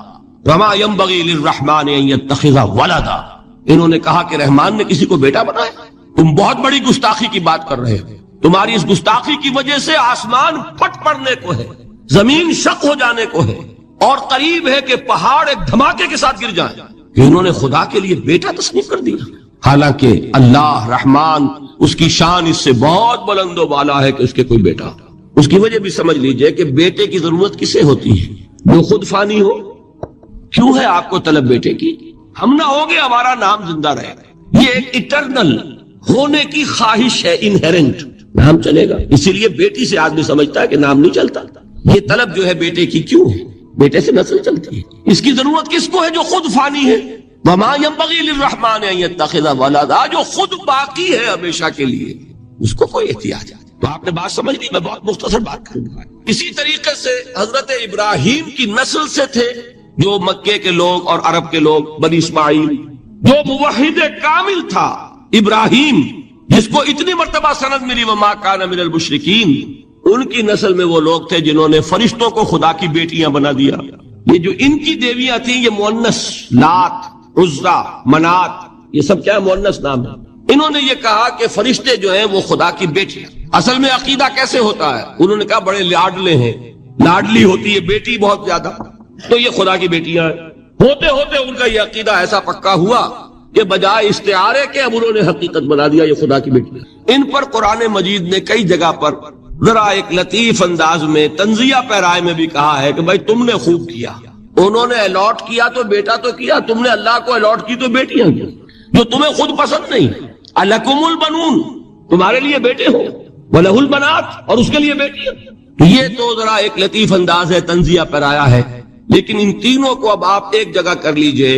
وما ينبغي للرحمن ان يتخذ ولدا. انہوں نے کہا کہ رحمان نے کسی کو بیٹا بنایا. تم بہت بڑی گستاخی کی بات کر رہے ہو. تمہاری اس گستاخی کی وجہ سے آسمان پھٹ پڑنے کو ہے, زمین شق ہو جانے کو ہے, اور قریب ہے کہ پہاڑ ایک دھماکے کے ساتھ گر جائیں. کہ انہوں نے خدا کے لیے بیٹا تصنیف کر دیا, حالانکہ اللہ رحمان اس کی شان اس سے بہت بلند و بالا ہے کہ اس کے کوئی بیٹا. اس کی وجہ بھی سمجھ لیجئے کہ بیٹے کی ضرورت کسے ہوتی ہے؟ جو خود فانی ہو. کیوں ہے آپ کو طلب بیٹے کی؟ ہم نہ ہوگے ہمارا نام زندہ رہے گا. یہ ایک اٹرنل ہونے کی خواہش ہے, انہیرنٹ. نام چلے گا, اسی لیے بیٹی سے آدمی سمجھتا ہے کہ نام نہیں چلتا. یہ طلب جو ہے بیٹے کی کیوں ہے؟ بیٹے سے نسل چلتی ہے. اس کی ضرورت کس کو ہے؟ جو خود فانی ہے. وما ينبغي للرحمن ان يتخذ ولدا, جو خود باقی ہے ہمیشہ کے لیے, اس کو کوئی احتیاج. تو آپ نے بات سمجھ لی. میں بہت مختصر بات کروں گا. اسی طریقے سے حضرت ابراہیم کی نسل سے تھے جو مکے کے لوگ اور عرب کے لوگ, بنی اسماعیل. جو موحد کامل تھا ابراہیم, جس کو اتنی مرتبہ سند ملی وما کان من المشرکین, ان کی نسل میں وہ لوگ تھے جنہوں نے فرشتوں کو خدا کی بیٹیاں بنا دیا. یہ جو ان کی دیویاں تھیں یہ مؤنث, لات, عزا, منات, یہ سب کیا مؤنث نام ہے. انہوں نے یہ کہا کہ فرشتے جو ہیں وہ خدا کی بیٹیاں. اصل میں عقیدہ کیسے ہوتا ہے؟ انہوں نے کہا بڑے لاڈلے ہیں, لاڈلی ہوتی ہے بیٹی بہت زیادہ, تو یہ خدا کی بیٹیاں ہیں. ہوتے ہوتے ان کا یہ عقیدہ ایسا پکا ہوا کہ بجائے استعارے کے اب انہوں نے حقیقت بنا دیا یہ خدا کی بیٹیاں. ان پر قرآن مجید نے کئی جگہ پر ذرا ایک لطیف انداز میں تنزیہ پیرائے میں بھی کہا ہے کہ بھائی تم نے خوب کیا. انہوں نے الاٹ کیا تو بیٹا تو کیا, تم نے اللہ کو الاٹ کی تو بیٹیاں کی, جو تمہیں خود پسند نہیں. الکم البنون, تمہارے لیے بیٹے ہو, وَلَهُ الْبَنَاتُ, اور اس کے لیے بیٹیاں. تو یہ تو ذرا ایک لطیف انداز ہے, تنزیہ پیرایا ہے. لیکن ان تینوں کو اب آپ ایک جگہ کر لیجئے.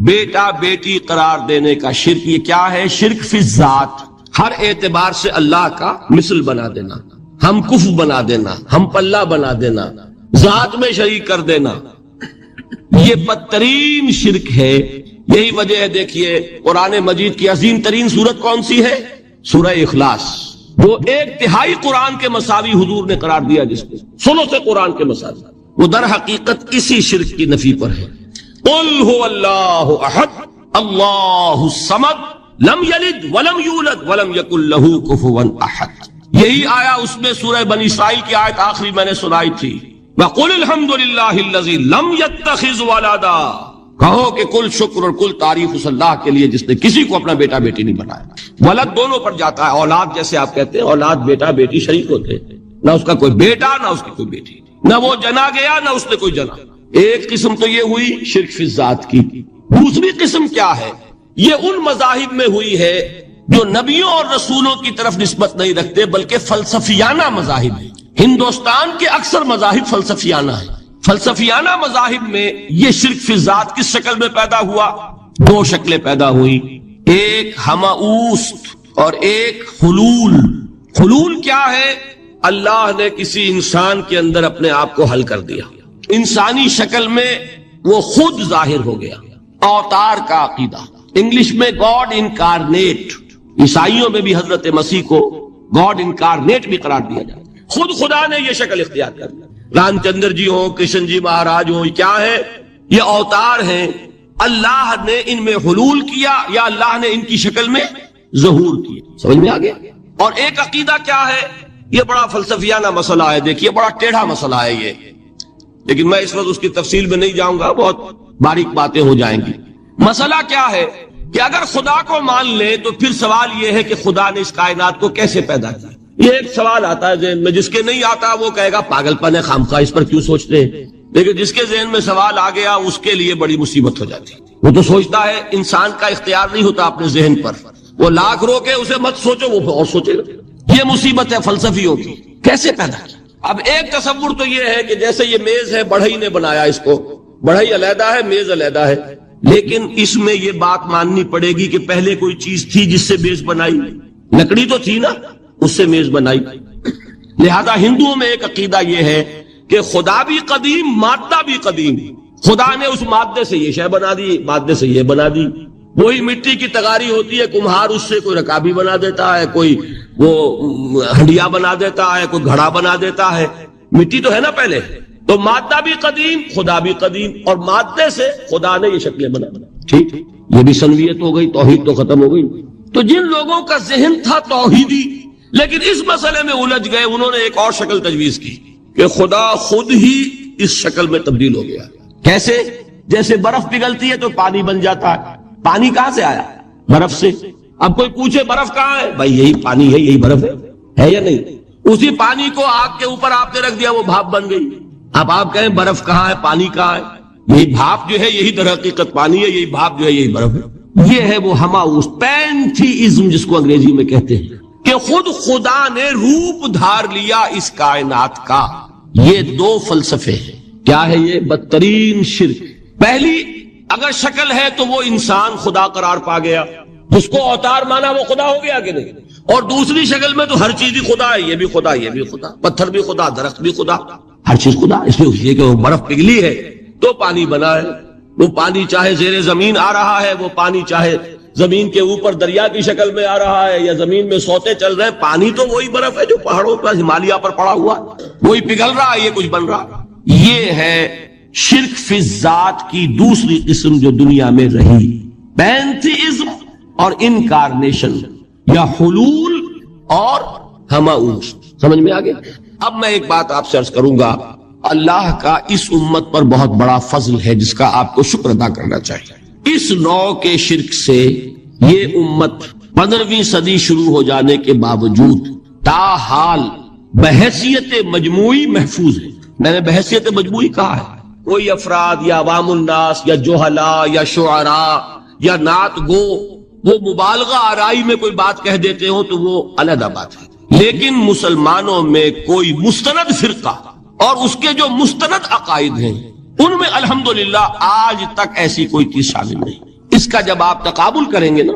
بیٹا بیٹی قرار دینے کا شرک, یہ کیا ہے؟ شرک فی الذات, ہر اعتبار سے اللہ کا مثل بنا دینا, ہم کف بنا دینا, ہم پلہ بنا دینا, ذات میں شریک کر دینا. یہ بدترین شرک ہے. یہی وجہ ہے دیکھیے قرآن مجید کی عظیم ترین سورت کون سی ہے؟ سورہ اخلاص, وہ 1/3 قرآن کے مساوی حضور نے قرار دیا, جس کو سنو سے قرآن کے مساوی, وہ در حقیقت اسی شرک کی نفی پر ہے. قل هو اللہ احد اللہ الصمد لم یلد ولم یولد ولم یکن لہ کفوا احد. یہی آیا اس میں سورہ بنی اسرائیل کی آیت آخری میں نے سنائی تھی, وَقُلِ الْحَمْدُ لِلَّهِ الَّذِي لَمْ يَتَّخِذْ وَلَدًا. کہو کہ کل شکر اور کل تعریف اس اللہ کے لیے جس نے کسی کو اپنا بیٹا بیٹی نہیں بنایا. ولد دونوں پر جاتا ہے, اولاد جیسے آپ کہتے ہیں, اولاد بیٹا بیٹی شریک ہوتے ہیں, نہ اس کا کوئی بیٹا نہ اس کی کوئی بیٹی, نہ وہ جنا گیا نہ اس نے کوئی جنا. ایک قسم تو یہ ہوئی شرک فی الذات کی. دوسری قسم کیا ہے؟ یہ ان مذاہب میں ہوئی ہے جو نبیوں اور رسولوں کی طرف نسبت نہیں رکھتے بلکہ فلسفیانہ مذاہب ہیں. ہندوستان کے اکثر مذاہب فلسفیانہ ہیں. فلسفیانہ مذاہب میں یہ شرک فی الذات کس شکل میں پیدا ہوا؟ 2 شکلیں پیدا ہوئی, ایک ہماؤست اور ایک حلول. حلول کیا ہے؟ اللہ نے کسی انسان کے اندر اپنے آپ کو حل کر دیا, انسانی شکل میں وہ خود ظاہر ہو گیا. اوتار کا عقیدہ, انگلش میں گاڈ انکارنیٹ. عیسائیوں میں بھی حضرت مسیح کو گاڈ انکارنیٹ بھی قرار دیا جاتا ہے. خود خدا نے یہ شکل اختیار کر لی. رام چندر جی ہوں, کرشن جی مہاراج ہوں, کیا ہے؟ یہ اوتار ہیں. اللہ نے ان میں حلول کیا یا اللہ نے ان کی شکل میں ظہور کیا. سمجھ میں آ گیا؟ اور ایک عقیدہ کیا ہے؟ یہ بڑا فلسفیانہ مسئلہ ہے, دیکھیے بڑا ٹیڑھا مسئلہ ہے یہ, لیکن میں اس وقت اس کی تفصیل میں نہیں جاؤں گا, بہت باریک باتیں ہو جائیں گی. مسئلہ کیا ہے کہ اگر خدا کو مان لے تو پھر سوال یہ ہے کہ خدا نے اس کائنات کو کیسے پیدا کیا. یہ ایک سوال آتا ہے ذہن میں, جس کے نہیں آتا وہ کہے گا پاگل پن ہے, خامخواہ اس پر کیوں سوچتے ہیں. لیکن جس کے ذہن میں سوال آ گیا اس کے لیے بڑی مصیبت ہو جاتی. وہ تو سوچتا ہے, انسان کا اختیار نہیں ہوتا اپنے ذہن پر, وہ لاکھ روکے اسے مت سوچو, وہ اور سوچے گا. یہ مصیبت ہے فلسفیوں کی. کیسے پیدا کیا؟ اب ایک تصور تو یہ ہے کہ جیسے یہ میز ہے, بڑھئی نے بنایا اس کو, بڑھئی علیحدہ ہے, میز علیحدہ ہے, لیکن اس میں یہ بات ماننی پڑے گی کہ پہلے کوئی چیز تھی جس سے میز بنائی. لکڑی تو تھی نا, اس سے میز بنائی. لہذا ہندوؤں میں ایک عقیدہ یہ ہے کہ خدا بھی قدیم, مادہ بھی قدیم. خدا نے اس مادے سے یہ شے بنا دی, مادے سے یہ بنا دی. وہی مٹی کی تغاری ہوتی ہے، کمہار اس سے کوئی رکابی بنا دیتا ہے، کوئی وہ ہنڈیا بنا دیتا ہے، کوئی گھڑا بنا دیتا ہے. مٹی تو ہے نا پہلے. تو مادہ بھی قدیم، خدا بھی قدیم، اور مادے سے خدا نے یہ شکلیں بنا. ٹھیک، یہ بھی سنویت ہو گئی، توحید تو ختم ہو گئی. تو جن لوگوں کا ذہن تھا توحیدی لیکن اس مسئلے میں الجھ گئے، انہوں نے ایک اور شکل تجویز کی کہ خدا خود ہی اس شکل میں تبدیل ہو گیا. کیسے؟ جیسے برف پگھلتی ہے تو پانی بن جاتا ہے. پانی کہاں سے آیا؟ برف سے. اب کوئی پوچھے برف کہاں ہے؟ بھائی یہی پانی ہے، یہی برف ہے یا نہیں؟ اسی پانی کو آگ کے اوپر آپ نے رکھ دیا، وہ بھاپ بن گئی. اب آپ کہیں برف کہاں ہے، پانی کہاں ہے؟ یہی بھاپ جو ہے یہی در حقیقت پانی ہے، یہی بھاپ جو ہے یہی برف ہے. یہ ہے وہ ہماؤس پینتھیزم جس کو انگریزی میں کہتے ہیں، کہ خود خدا نے روپ دھار لیا اس کائنات کا. یہ دو فلسفے ہیں. کیا ہے یہ؟ بدترین شرک. پہلی، اگر شکل ہے تو وہ انسان خدا قرار پا گیا، جس کو اوتار مانا وہ خدا ہو گیا کہ نہیں؟ اور دوسری شکل میں تو ہر چیز ہی خدا ہے، یہ بھی خدا، یہ بھی خدا، پتھر بھی خدا، درخت بھی خدا، ہر چیز خدا. اس لیے کہ وہ برف پگھلی ہے تو پانی بنا ہے. وہ پانی چاہے زیر زمین آ رہا ہے، وہ پانی چاہے زمین کے اوپر دریا کی شکل میں آ رہا ہے یا زمین میں سوتے چل رہے ہیں، پانی تو وہی برف ہے جو پہاڑوں پر ہمالیہ پر پڑا ہوا، وہی پگھل رہا ہے، یہ کچھ بن رہا. یہ ہے شرک فی الذات کی دوسری قسم جو دنیا میں رہی، پینتھیزم اور انکارنیشن، یا حلول اور ہماؤس. سمجھ میں آگے؟ اب میں ایک بات آپ سے عرض کروں گا. اللہ کا اس امت پر بہت بڑا فضل ہے جس کا آپ کو شکر ادا کرنا چاہیے. اس نوع کے شرک سے یہ امت 15ویں صدی شروع ہو جانے کے باوجود تاحال بحیثیت مجموعی محفوظ ہے. میں نے بحیثیت مجموعی کہا ہے. کوئی افراد یا عوام الناس یا جوہلاء یا شعراء یا نعت گو وہ مبالغہ آرائی میں کوئی بات کہہ دیتے ہوں تو وہ علیحدہ بات ہے. لیکن مسلمانوں میں کوئی مستند فرقہ اور اس کے جو مستند عقائد ہیں ان میں الحمدللہ آج تک ایسی کوئی چیز شامل نہیں. اس کا جب آپ تقابل کریں گے نا،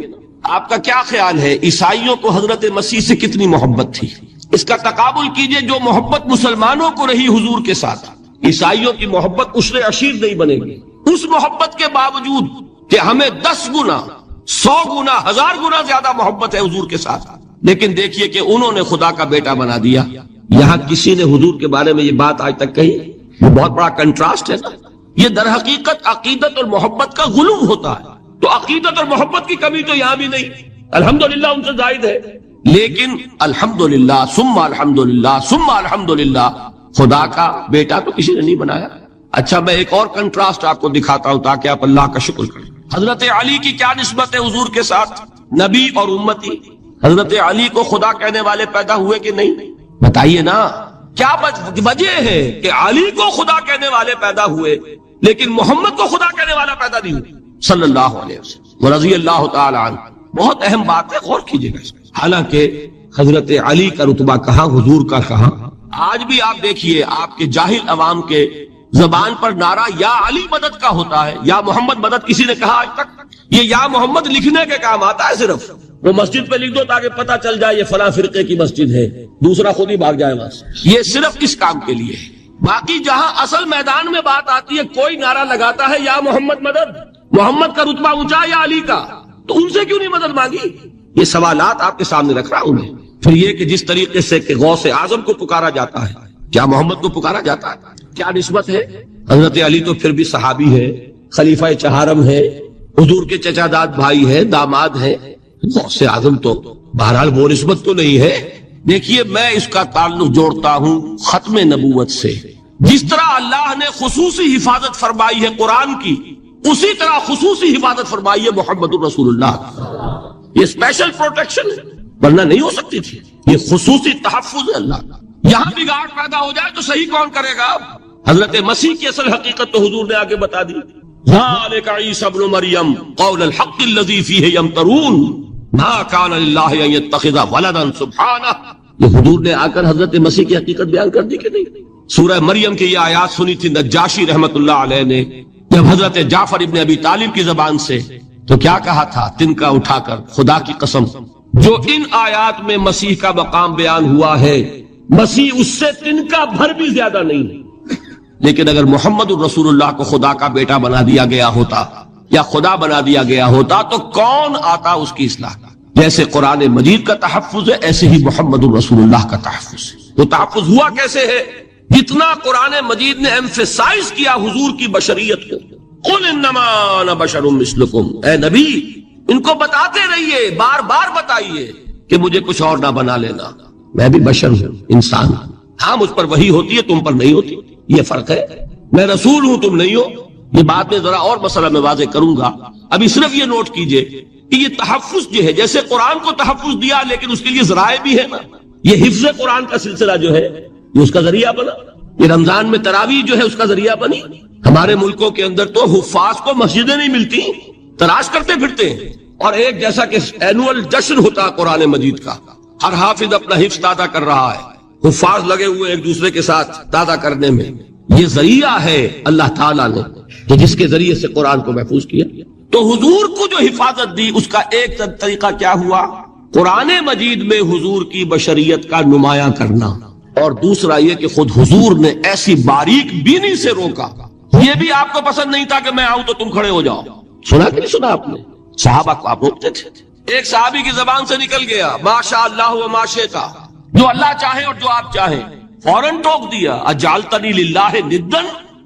آپ کا کیا خیال ہے عیسائیوں کو حضرت مسیح سے کتنی محبت تھی؟ اس کا تقابل کیجئے جو محبت مسلمانوں کو رہی حضور کے ساتھ. عیسائیوں کی محبت عشر عشیر نہیں بنے گی. اس محبت کے باوجود کہ ہمیں 10 گنا 100 گنا 1000 گنا زیادہ محبت ہے حضور کے ساتھ، لیکن دیکھیے کہ انہوں نے خدا کا بیٹا بنا دیا. یہاں کسی نے حضور کے بارے میں یہ بات آج تک کہی؟ یہ بہت بڑا کنٹراسٹ ہے نا. یہ در حقیقت عقیدت اور محبت کا غلو ہوتا ہے. تو عقیدت اور محبت کی کمی تو یہاں بھی نہیں، الحمدللہ ان سے زائد ہے. لیکن الحمدللہ ثم الحمدللہ ثم الحمدللہ خدا کا بیٹا تو کسی نے نہیں بنایا. اچھا میں ایک اور کنٹراسٹ آپ کو دکھاتا ہوں تاکہ آپ اللہ کا شکر کریں. حضرت علی کی کیا نسبت ہے حضور کے ساتھ؟ نبی اور امتی. حضرت علی کو خدا کہنے والے پیدا ہوئے کہ نہیں؟ بتائیے نا. کیا وجہ ہے کہ علی کو خدا کہنے والے پیدا ہوئے لیکن محمد کو خدا کہنے والا پیدا نہیں ہوئے صلی اللہ علیہ وسلم رضی اللہ تعالی عنہ؟ بہت اہم بات ہے، غور کیجئے گا اس میں. حالانکہ حضرت علی کا رتبہ کہاں، حضور کا کہاں. آج بھی آپ دیکھیے آپ کے جاہل عوام کے زبان پر نعرہ یا علی مدد کا ہوتا ہے، یا محمد مدد کسی نے کہا آج تک؟ یہ یا محمد لکھنے کے کام آتا ہے صرف. وہ مسجد پہ لکھ دو تاکہ پتہ چل جائے یہ فلاں فرقے کی مسجد ہے، دوسرا خود ہی بھاگ جائے وہاں سے. یہ صرف اس کام کے لیے ہے. باقی جہاں اصل میدان میں بات آتی ہے کوئی نعرہ لگاتا ہے یا محمد مدد، محمد کا رتبہ اونچا یا علی کا، تو ان سے کیوں نہیں مدد مانگی؟ یہ سوالات آپ کے سامنے رکھ رہا ہوں میں. پھر یہ کہ جس طریقے سے کہ غوث اعظم کو پکارا جاتا ہے، کیا محمد کو پکارا جاتا ہے؟ کیا نسبت ہے؟ حضرت علی تو پھر بھی صحابی ہے، خلیفہ چہارم ہے، حضور کے چچا داد بھائی ہے، داماد ہے. غوث اعظم تو بہرحال وہ نسبت تو نہیں ہے. دیکھیے میں اس کا تعلق جوڑتا ہوں ختم نبوت سے. جس طرح اللہ نے خصوصی حفاظت فرمائی ہے قرآن کی، اسی طرح خصوصی حفاظت فرمائی ہے محمد الرسول اللہ. یہ اسپیشل پروٹیکشن ہے، ورنہ نہیں ہو سکتی تھی. یہ خصوصی تحفظ ہے اللہ کا. یہاں بگاڑ پیدا ہو جائے تو صحیح کون کرے گا؟ حضرت مسیح کی اصل حقیقت تو حضور نے آگے بتا دی. ذالک عیسی ابن مریم قول الحق الذی فیہ یمترون ما کان للہ ان یتخذ ولدا سبحانہ. یہ حضور نے آ کر حضرت مسیح کی حقیقت بیان کر دی کہ نہیں؟ سورہ مریم کی یہ آیات سنی تھی نجاشی رحمت اللہ علیہ نے جب حضرت جعفر ابن ابی طالب کی زبان سے، تو کیا کہا تھا؟ تنکا اٹھا کر خدا کی قسم جو ان آیات میں مسیح کا مقام بیان ہوا ہے، مسیح اس سے تنکا بھر بھی زیادہ نہیں. لیکن اگر محمد الرسول اللہ کو خدا کا بیٹا بنا دیا گیا ہوتا یا خدا بنا دیا گیا ہوتا تو کون آتا اس کی اصلاح کا؟ جیسے قرآن مجید کا تحفظ ہے ایسے ہی محمد الرسول اللہ کا تحفظ ہے۔ وہ تحفظ ہوا کیسے ہے؟ جتنا قرآن مجید نے ایمفیسائز کیا حضور کی بشریت کو، قل انما انا بشر مثلکم، اے نبی ان کو بتاتے رہیے، بار بار بتائیے کہ مجھے کچھ اور نہ بنا لینا، میں بھی بشر ہوں، انسان ہوں، ہاں مجھ پر وحی ہوتی ہے تم پر نہیں ہوتی، یہ فرق ہے، میں رسول ہوں تم نہیں ہو۔ یہ بات میں ذرا اور مسئلہ میں واضح کروں گا، ابھی صرف یہ نوٹ کیجئے کہ یہ تحفظ جو ہے، جیسے قرآن کو تحفظ دیا لیکن اس کے لیے ذرائع بھی ہے نا، یہ حفظ قرآن کا سلسلہ جو ہے یہ اس کا ذریعہ بنا، یہ رمضان میں تراویح جو ہے اس کا ذریعہ بنی۔ ہمارے ملکوں کے اندر تو حفاظ کو مسجدیں نہیں ملتی، تلاش کرتے پھرتے ہیں، اور ایک جیسا کہ اینول جشن ہوتا قرآن مجید کا، ہر حافظ اپنا حفظ تازہ کر رہا ہے، حفاظ لگے ہوئے ایک دوسرے کے ساتھ تازہ کرنے میں۔ یہ ذریعہ ہے اللہ تعالیٰ نے کہ جس کے ذریعے سے قرآن کو محفوظ کیا۔ تو حضور کو جو حفاظت دی اس کا ایک طریقہ کیا ہوا؟ قرآن مجید میں حضور کی بشریت کا نمایاں کرنا، اور دوسرا یہ کہ خود حضور نے ایسی باریک بینی سے روکا، یہ بھی آپ کو پسند نہیں تھا کہ میں آؤں تو تم کھڑے ہو جاؤ۔ سنا کہ نہیں سنا آپ نے؟ صحابہ کو آپ روکتے تھے، ایک صحابی کی زبان سے نکل گیا ما شاء اللہ و ما شئت، جو اللہ چاہے اور جو آپ چاہیں، فوراً ٹوک دیا اجعلتنی للہ ندن،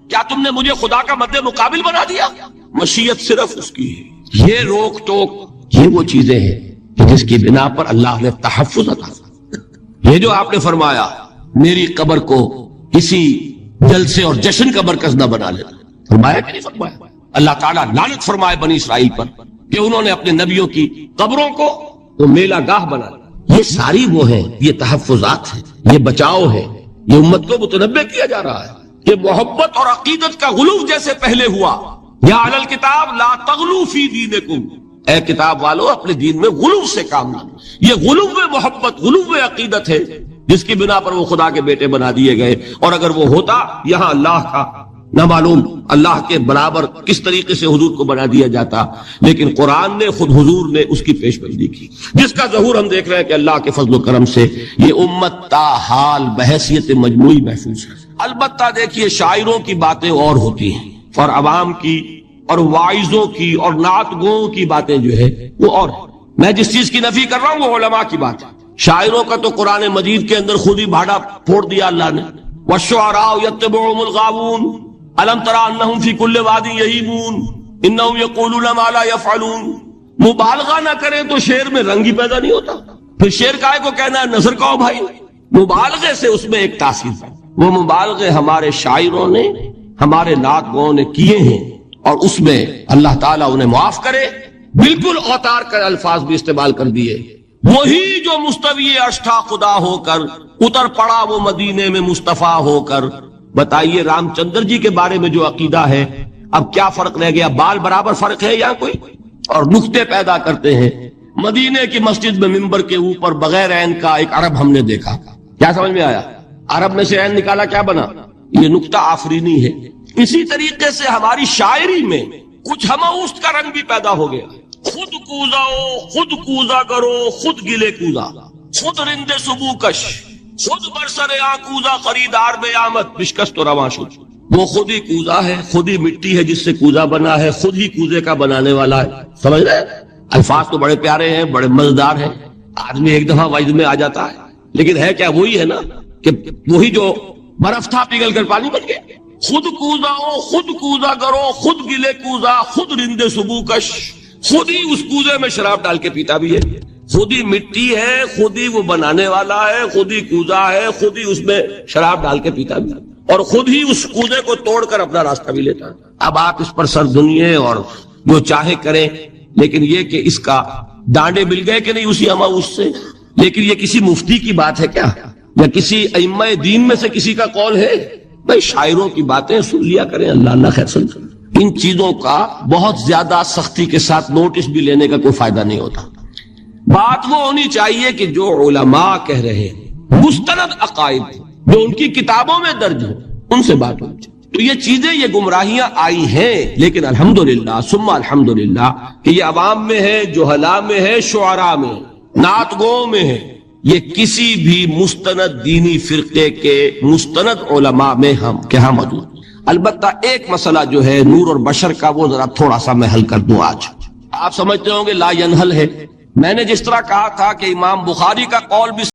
کیا تم نے مجھے خدا کا مد مقابل بنا دیا؟ مشیت صرف اس کی ہے۔ یہ روک ٹوک یہ وہ چیزیں ہیں کہ جس کی بنا پر اللہ نے تحفظ عطا کیا۔ یہ جو آپ نے فرمایا میری قبر کو کسی جلسے اور جشن کا مرکز نہ بنا لینا، فرمایا کہ نہیں فرمایا؟ اللہ تعالیٰ لعنت فرمائے بنی اسرائیل پر کہ انہوں نے اپنے نبیوں کی قبروں کو وہ میلہ گاہ بنا لیا۔ یہ ساری وہ ہیں، یہ تحفظات ہیں، یہ بچاؤ ہے، یہ امت کو متنبہ کیا جا رہا ہے کہ محبت اور عقیدت کا غلو جیسے پہلے ہوا، یا اہل الکتاب لا تغلو فی دینکم، اے کتاب والو اپنے دین میں غلو سے کام نہ، یہ غلو محبت، غلو عقیدت ہے جس کی بنا پر وہ خدا کے بیٹے بنا دیے گئے۔ اور اگر وہ ہوتا یہاں اللہ کا نہ معلوم اللہ کے برابر کس طریقے سے حضور کو بنا دیا جاتا، لیکن قرآن نے خود حضور نے اس کی پیش بندی کی، جس کا ظہور ہم دیکھ رہے ہیں کہ اللہ کے فضل و کرم سے یہ امت تا حال بحیثیت مجموعی محفوظ ہے۔ البتہ دیکھیے شاعروں کی باتیں اور ہوتی ہیں، اور عوام کی اور واعظوں کی اور نعت گوؤں کی باتیں جو ہے وہ اور ہے۔ میں جس چیز کی نفی کر رہا ہوں وہ علماء کی بات ہے۔ شاعروں کا تو قرآن مجید کے اندر خود ہی بھاڑا پھوڑ دیا اللہ نے، والشعراء یتبعهم الغاوون الم تری انہم فی کل واد یہیمون انہم یقولون ما لا یفعلون۔ مبالغہ نہ کریں تو شعر میں رنگ ہی پیدا نہیں ہوتا، پھر شعر کائے کو کہنا ہے نظر کہو بھائی، مبالغے سے اس میں ایک تاثیر ہے۔ وہ مبالغے ہمارے شاعروں نے ہمارے نعت گوؤں نے کیے ہیں، اور اس میں اللہ تعالیٰ انہیں معاف کرے بالکل اوتار کر الفاظ بھی استعمال کر دیے۔ وہی جو مستوی عرش تھا خدا ہو کر اتر پڑا وہ مدینے میں مصطفیٰ ہو کر۔ بتائیے رام چندر جی کے بارے میں جو عقیدہ ہے، اب کیا فرق رہ گیا؟ بال برابر فرق ہے یا کوئی؟ اور نقطے پیدا کرتے ہیں۔ مدینے کی مسجد میں ممبر کے اوپر بغیر عین کا ایک عرب ہم نے دیکھا، کیا سمجھ میں آیا؟ عرب میں سے عین نکالا، کیا بنا؟ یہ نقطہ آفرینی ہے۔ اسی طریقے سے ہماری شاعری میں کچھ ہماؤست کا رنگ بھی پیدا ہو گیا۔ خود کوزاؤ خود کوزا کرو خود گلے کوزا، خود رندے صبح کش، خود برسر کوزا خریدار بے آمد بشکست و رواں شد۔ وہ خود ہی کوزا ہے، خود ہی مٹی ہے جس سے کوزا بنا ہے، خود ہی کوزے کا بنانے والا ہے۔ سمجھ رہے؟ الفاظ تو بڑے پیارے ہیں، بڑے مزیدار ہیں، آدمی ایک دفعہ وجد میں آ جاتا ہے، لیکن ہے کیا؟ وہی ہے نا کہ وہی جو برف تھا پگھل کر پانی بن گیا۔ خود کوزاؤ خود کوزا کرو خود گلے کوزا، خود رندے صبح کش، خود ہی اس کوزے میں شراب ڈال کے پیتا بھی ہے، خود ہی مٹی ہے، خود ہی وہ بنانے والا ہے، خود ہی کوزا ہے، خود ہی اس میں شراب ڈال کے پیتا بھی ہے، اور خود ہی اس کوزے کو توڑ کر اپنا راستہ بھی لیتا ہے۔ اب آپ اس پر سر دنیے اور جو چاہے کریں، لیکن یہ کہ اس کا ڈانڈے مل گئے کہ نہیں اسی ہماؤس سے۔ لیکن یہ کسی مفتی کی بات ہے کیا، یا کسی ائمہ دین میں سے کسی کا قول ہے؟ بھائی شاعروں کی باتیں سن لیا کریں، اللہ اللہ خیر سن۔ ان چیزوں کا بہت زیادہ سختی کے ساتھ نوٹس بھی لینے کا کوئی فائدہ نہیں ہوتا۔ بات وہ ہونی چاہیے کہ جو علماء کہہ رہے ہیں، مستند عقائد جو ان کی کتابوں میں درج ہو، ان سے بات ہونی چاہیے۔ تو یہ چیزیں، یہ گمراہیاں آئی ہیں، لیکن الحمدللہ ثم الحمدللہ کہ یہ عوام میں ہے، جہلاء میں ہے، شعراء میں، نعت گوؤں میں ہے، یہ کسی بھی مستند دینی فرقے کے مستند علماء میں ہم کہاں موجود۔ البتہ ایک مسئلہ جو ہے نور اور بشر کا، وہ ذرا تھوڑا سا میں حل کر دوں آج. آپ سمجھتے ہوں گے لا ینحل ہے. میں نے جس طرح کہا تھا کہ امام بخاری کا قول بھی